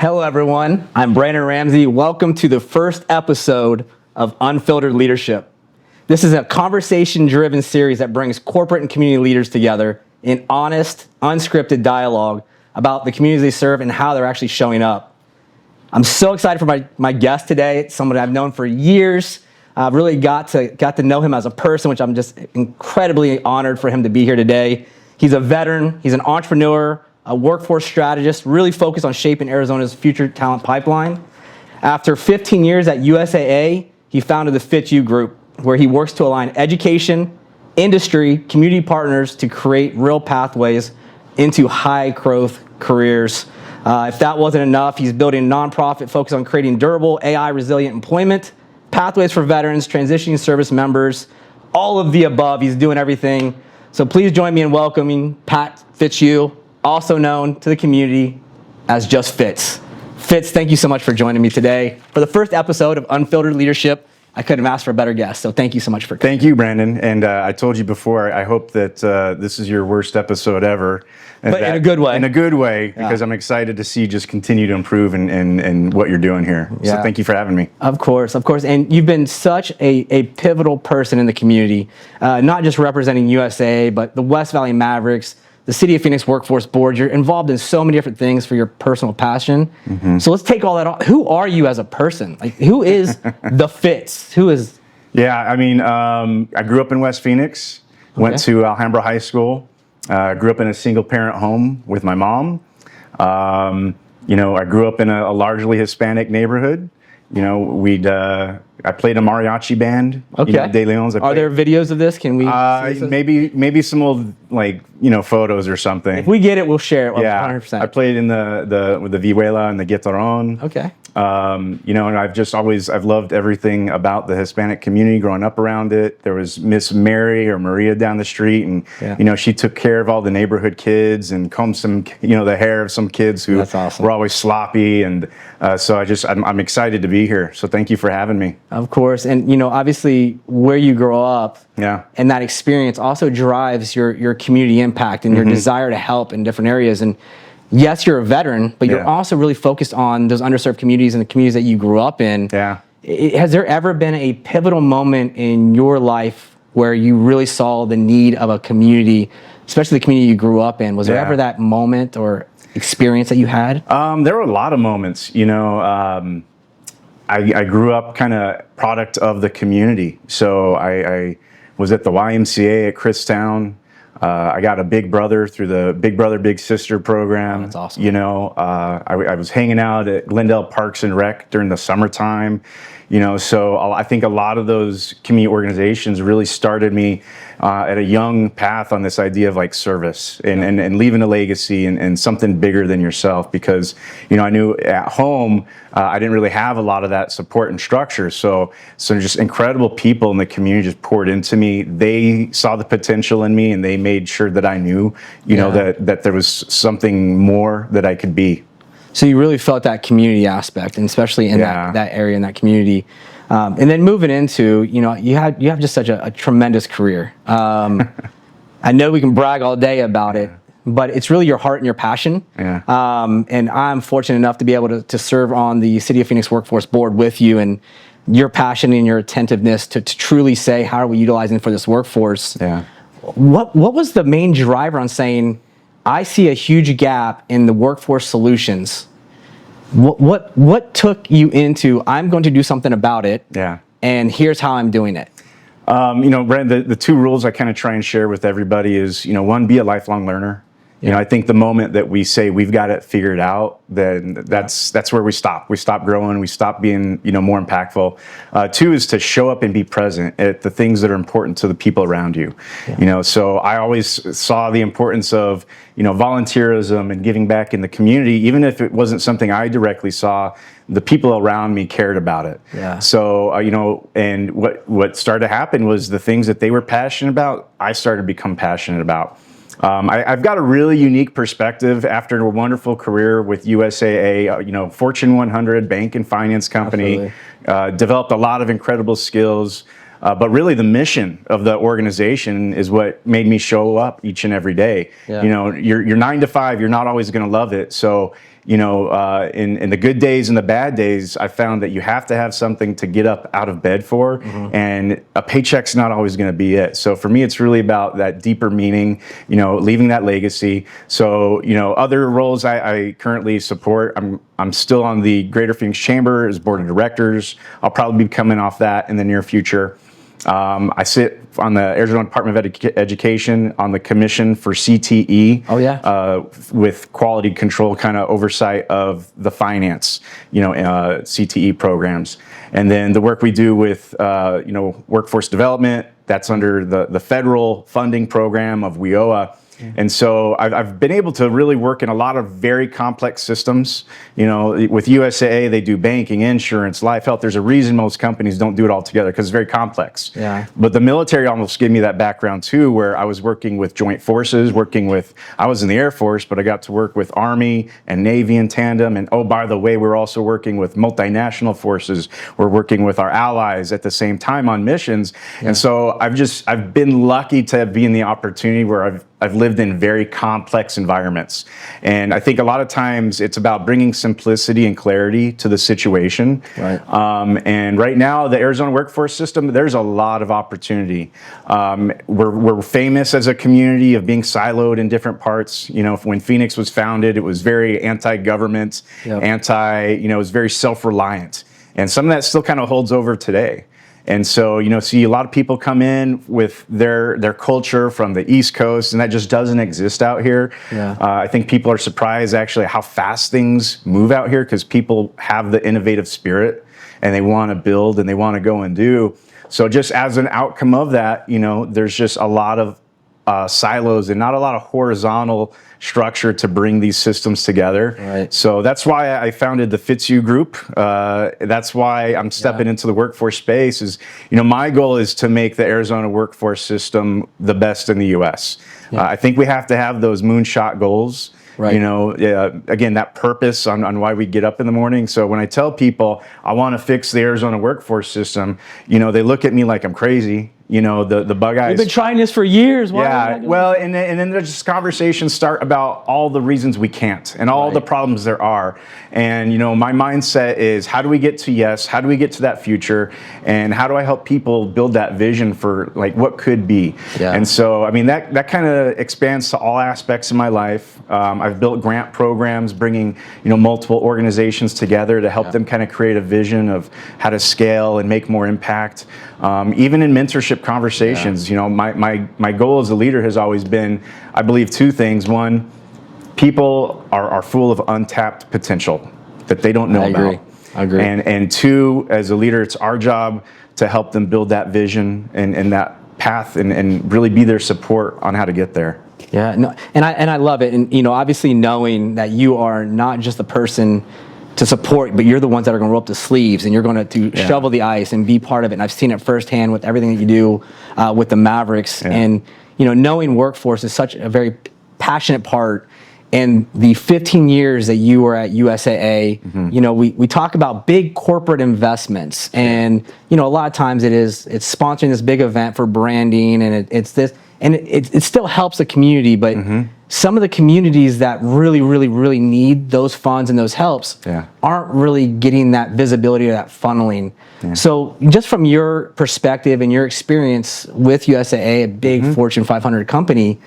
Hello, everyone. I'm Brandon Ramsey. Welcome to the first episode of Unfiltered Leadership. This is a conversation-driven series that brings corporate and community leaders together in honest, unscripted dialogue about the communities they serve and how they're actually showing up. I'm so excited for my guest today. It's someone I've known for years. I've really got to know him as a person, which I'm just incredibly honored for him to be here today. He's a veteran. He's an entrepreneur, a workforce strategist, really focused on shaping Arizona's future talent pipeline. After 15 years at USAA, he founded the Fitzhugh Group, where he works to align education, industry, community partners to create real pathways into high-growth careers. If that wasn't enough, he's building a nonprofit focused on creating durable, AI-resilient employment, pathways for veterans, transitioning service members, all of the above. He's doing everything. So please join me in welcoming Pat Fitzhugh, also known to the community as just Fitz. Fitz, thank you so much for joining me today for the first episode of Unfiltered Leadership. I couldn't have asked for a better guest, so thank you so much for coming. Thank you, Brandon. And I told you before, I hope that this is your worst episode ever. But in a good way. In a good way, because I'm excited to see you just continue to improve in what you're doing here. Yeah. So thank you for having me. Of course. And you've been such a pivotal person in the community, not just representing USAA, but the West Valley Mavericks, the City of Phoenix Workforce Board. You're involved in so many different things for your personal passion. Mm-hmm. So let's take all that off. Who are you as a person? Like, who is the Fitz? Who is? Yeah, I mean, I grew up in West Phoenix, went to Alhambra High School, grew up in a single parent home with my mom. I grew up in a largely Hispanic neighborhood. I played a mariachi band. Okay. De Leon's. Are there videos of this? Can we? Maybe some old photos or something. If we get it, we'll share it. 100%. I played in with the vihuela and the guitarrón. Okay. And I've loved everything about the Hispanic community growing up around it. There was Miss Mary or Maria down the street, and she took care of all the neighborhood kids and combed the hair of some kids who were always sloppy. And so I'm excited to be here. So thank you for having me. Of course. And, obviously where you grow up and that experience also drives your community impact and your desire to help in different areas. And yes, you're a veteran, but you're also really focused on those underserved communities and the communities that you grew up in. Yeah. Has there ever been a pivotal moment in your life where you really saw the need of a community, especially the community you grew up in? Was there ever that moment or experience that you had? There were a lot of moments. I grew up kind of product of the community. So I was at the YMCA at Christown. I got a big brother through the Big Brother, Big Sister program. Oh, that's awesome. I was hanging out at Glendale Parks and Rec during the summertime. So I think a lot of those community organizations really started me at a young path on this idea of service and leaving a legacy and something bigger than yourself, because I knew at home I didn't really have a lot of that support and structure. So just incredible people in the community just poured into me. They saw the potential in me, and they made sure that I knew that there was something more that I could be. So you really felt that community aspect, and especially in that area, in that community. And then moving into, you have just such a tremendous career. I know we can brag all day about it, but it's really your heart and your passion. Yeah. And I'm fortunate enough to be able to serve on the City of Phoenix Workforce Board with you, and your passion and your attentiveness to truly say, how are we utilizing for this workforce? Yeah. What was the main driver on saying, I see a huge gap in the workforce solutions? What took you into, I'm going to do something about it, and here's how I'm doing it? Brandon, the two rules I kind of try and share with everybody is, one, be a lifelong learner. I think the moment that we say we've got it figured out, then that's where we stop. We stop growing. We stop being, more impactful. Two is to show up and be present at the things that are important to the people around you. So I always saw the importance of, volunteerism and giving back in the community, even if it wasn't something I directly saw. The people around me cared about it. Yeah. So, and what started to happen was the things that they were passionate about, I started to become passionate about. I've got a really unique perspective after a wonderful career with USAA, Fortune 100 bank and finance company, developed a lot of incredible skills. But really the mission of the organization is what made me show up each and every day. Yeah. You're 9 to 5, you're not always going to love it. So in the good days and the bad days, I found that you have to have something to get up out of bed for, and a paycheck's not always going to be it. So for me, it's really about that deeper meaning, leaving that legacy. So, other roles I currently support, I'm still on the Greater Phoenix Chamber as board of directors. I'll probably be coming off that in the near future. I sit on the Arizona Department of Education on the commission for CTE. Oh, yeah. With quality control kind of oversight of the finance, CTE programs. And then the work we do with, workforce development, that's under the federal funding program of WIOA. And so I've been able to really work in a lot of very complex systems. With USAA, they do banking, insurance, life, health. There's a reason most companies don't do it all together, because it's very complex. Yeah. But the military almost gave me that background too, where I was working with joint forces, I was in the Air Force, but I got to work with Army and Navy in tandem. And oh, by the way, we're also working with multinational forces. We're working with our allies at the same time on missions. Yeah. And so I've been lucky to be in the opportunity where I've lived in very complex environments. And I think a lot of times it's about bringing simplicity and clarity to the situation. Right. And right now, the Arizona workforce system, there's a lot of opportunity. We're famous as a community of being siloed in different parts. When Phoenix was founded, it was very anti-government, it was very self-reliant. And some of that still kind of holds over today. And so, see a lot of people come in with their culture from the East Coast, and that just doesn't exist out here. Yeah. I think people are surprised actually how fast things move out here, because people have the innovative spirit and they want to build and they want to go and do. So just as an outcome of that, there's just a lot of silos and not a lot of horizontal structure to bring these systems together. Right. So that's why I founded the Fitzhugh Group. That's why I'm stepping into the workforce space. My goal is to make the Arizona workforce system the best in the U.S. Yeah. I think we have to have those moonshot goals. Right. Again, that purpose on why we get up in the morning. So when I tell people I want to fix the Arizona workforce system, they look at me like I'm crazy. The bug eyes. We've been trying this for years. Why and then there's just conversations start about all the reasons we can't and all the problems there are. And, my mindset is, how do we get to yes? How do we get to that future? And how do I help people build that vision for what could be? Yeah. And so, that kind of expands to all aspects of my life. I've built grant programs, bringing, multiple organizations together to help them kind of create a vision of how to scale and make more impact. Even in mentorship conversations, my goal as a leader has always been, I believe, two things. One, people are full of untapped potential that they don't know about. I agree. And two, as a leader, it's our job to help them build that vision and that path and really be their support on how to get there. Yeah, no, and I love it. And obviously knowing that you are not just the person to support, but you're the ones that are going to roll up the sleeves and you're going to shovel the ice and be part of it. And I've seen it firsthand with everything that you do with the Mavericks. Yeah. And knowing workforce is such a very passionate part. And the 15 years that you were at USAA, we talk about big corporate investments, and a lot of times it's sponsoring this big event for branding, and it's this, and it still helps the community, but some of the communities that really, really, really need those funds and those helps aren't really getting that visibility or that funneling. Yeah. So just from your perspective and your experience with USAA, a big Fortune 500 company,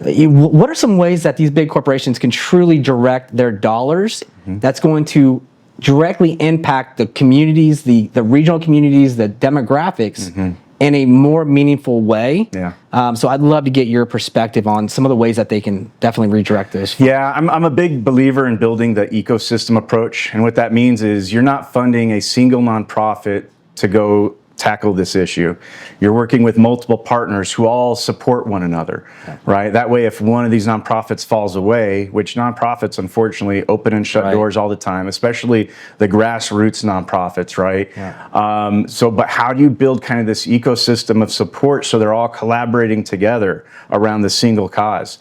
what are some ways that these big corporations can truly direct their dollars that's going to directly impact the communities, the regional communities, the demographics in a more meaningful way? Yeah. So I'd love to get your perspective on some of the ways that they can definitely redirect those. Yeah, I'm a big believer in building the ecosystem approach. And what that means is you're not funding a single nonprofit to go tackle this issue. You're working with multiple partners who all support one another, right? That way, if one of these nonprofits falls away, which nonprofits unfortunately open and shut doors all the time, especially the grassroots nonprofits, right? Yeah. But how do you build kind of this ecosystem of support so they're all collaborating together around the single cause?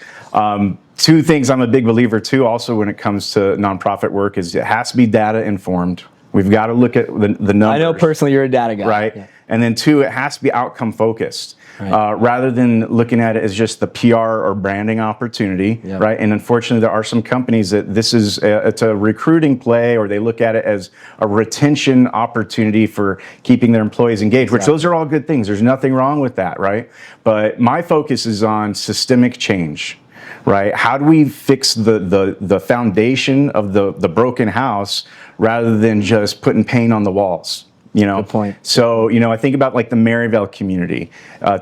Two things I'm a big believer too, also when it comes to nonprofit work, is it has to be data informed. We've got to look at the numbers. I know personally you're a data guy. Right? Yeah. And then two, it has to be outcome focused. Right. Rather than looking at it as just the PR or branding opportunity, Yep. right? And unfortunately, there are some companies that this is it's a recruiting play, or they look at it as a retention opportunity for keeping their employees engaged, which those are all good things. There's nothing wrong with that, right? But my focus is on systemic change. Right? How do we fix the foundation of the broken house rather than just putting paint on the walls? You know, Good point. So, you know, I think about like the Maryvale community.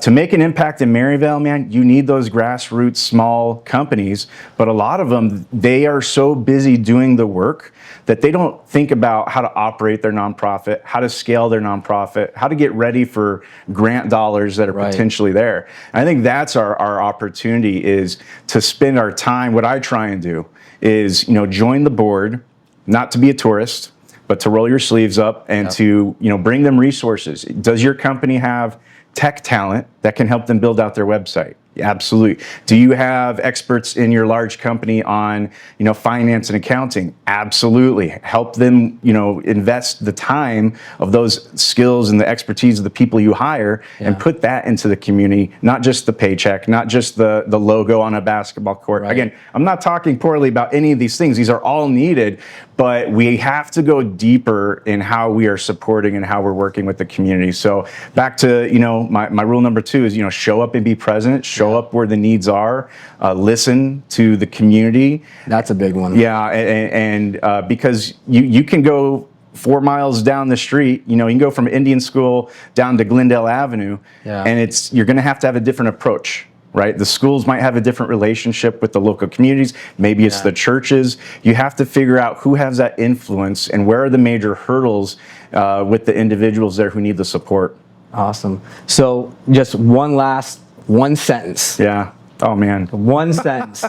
To make an impact in Maryvale, man, you need those grassroots small companies, but a lot of them, they are so busy doing the work that they don't think about how to operate their nonprofit, how to scale their nonprofit, how to get ready for grant dollars that are potentially there. And I think that's our opportunity, is to spend our time. What I try and do is, you know, join the board, not to be a tourist, but to roll your sleeves up and to, you know, bring them resources. Does your company have tech talent that can help them build out their website? Absolutely. Do you have experts in your large company on, you know, finance and accounting? Absolutely. Help them, you know, invest the time of those skills and the expertise of the people you hire and put that into the community, not just the paycheck, not just the logo on a basketball court. Right. Again, I'm not talking poorly about any of these things. These are all needed, but we have to go deeper in how we are supporting and how we're working with the community. So back to, you know, my rule number 2 is, you know, show up and be present, show up where the needs are, listen to the community. That's a big one. Yeah, and because you can go 4 miles down the street, you know, you can go from Indian School down to Glendale Avenue, and you're going to have a different approach. Right? The schools might have a different relationship with the local communities. Maybe it's the churches. You have to figure out who has that influence and where are the major hurdles with the individuals there who need the support. Awesome. So just one sentence. Yeah. Oh, man. One sentence.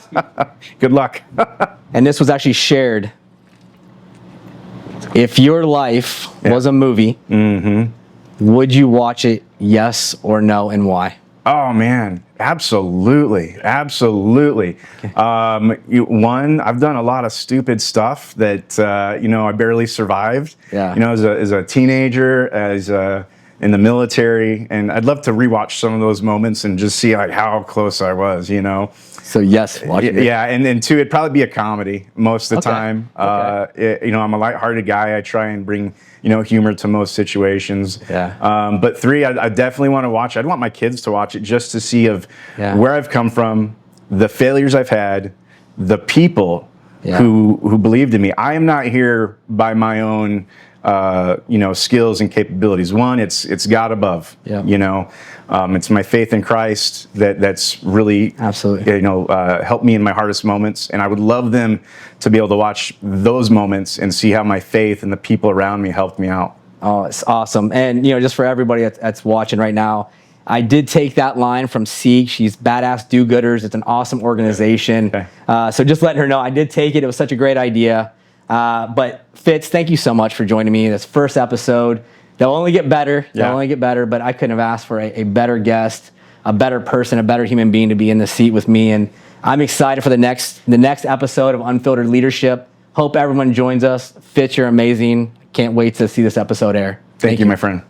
Good luck. And this was actually shared. If your life was a movie, would you watch it, yes or no, and why? Oh, man. Absolutely. Absolutely. One, I've done a lot of stupid stuff that, you know, I barely survived. Yeah. You know, as a teenager, in the military, and I'd love to rewatch some of those moments and just see like how close I was, you know. So yes, watch it. Yeah, and then two, it'd probably be a comedy most of the time. You know, I'm a lighthearted guy. I try and bring, you know, humor to most situations. Yeah. But three, I definitely want to watch. I'd want my kids to watch it just to see where I've come from, the failures I've had, the people who believed in me. I am not here by my own you know, skills and capabilities. One, it's God above. You know, it's my faith in Christ that's really you know, helped me in my hardest moments. And I would love them to be able to watch those moments and see how my faith and the people around me helped me out. Oh, it's awesome. And, you know, just for everybody that's watching right now, I did take that line from Seek. She's Badass Do-Gooders. It's an awesome organization. So just letting her know, I did take it. It was such a great idea. But Fitz, thank you so much for joining me in this first episode. They'll only get better. They'll only get better, but I couldn't have asked for a better guest, a better person, a better human being to be in the seat with me. And I'm excited for the next episode of Unfiltered Leadership. Hope everyone joins us. Fitz, you're amazing. Can't wait to see this episode air. Thank you, my friend.